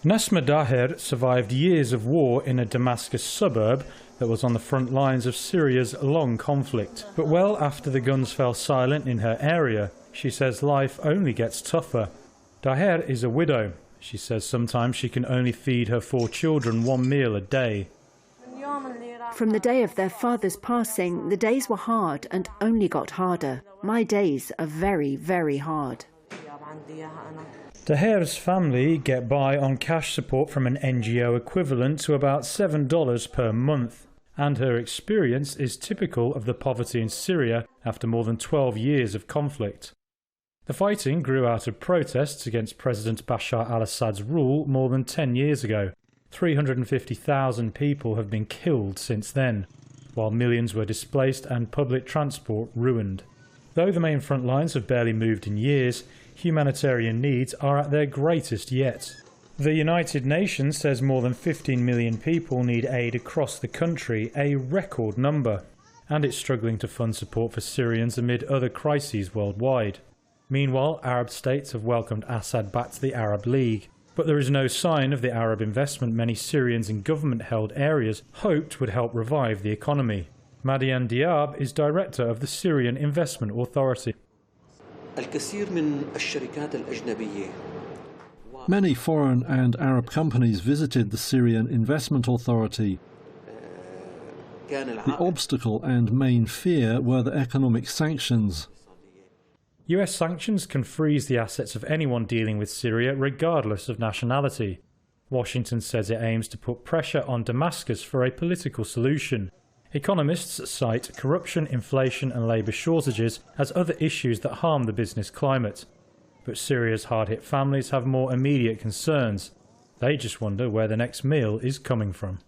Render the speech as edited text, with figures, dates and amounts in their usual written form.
Nesma Daher survived years of war in a Damascus suburb that was on the front lines of Syria's long conflict. But well after the guns fell silent in her area, she says life only gets tougher. Daher is a widow. She says sometimes she can only feed her 4 children 1 meal a day. From the day of their father's passing, the days were hard and only got harder. My days are very, very hard. Daher's family get by on cash support from an NGO equivalent to about $7 per month, and her experience is typical of the poverty in Syria after more than 12 years of conflict. The fighting grew out of protests against President Bashar al-Assad's rule more than 10 years ago. 350,000 people have been killed since then, while millions were displaced and public transport ruined. Though the main front lines have barely moved in years, humanitarian needs are at their greatest yet. The United Nations says more than 15 million people need aid across the country, a record number, and it's struggling to fund support for Syrians amid other crises worldwide. Meanwhile, Arab states have welcomed Assad back to the Arab League, but there is no sign of the Arab investment many Syrians in government-held areas hoped would help revive the economy. Madian Diab is director of the Syrian Investment Authority. Many foreign and Arab companies visited the Syrian Investment Authority. The obstacle and main fear were the economic sanctions. US sanctions can freeze the assets of anyone dealing with Syria regardless of nationality. Washington says it aims to put pressure on Damascus for a political solution. Economists cite corruption, inflation and labour shortages as other issues that harm the business climate. But Syria's hard-hit families have more immediate concerns. They just wonder where the next meal is coming from.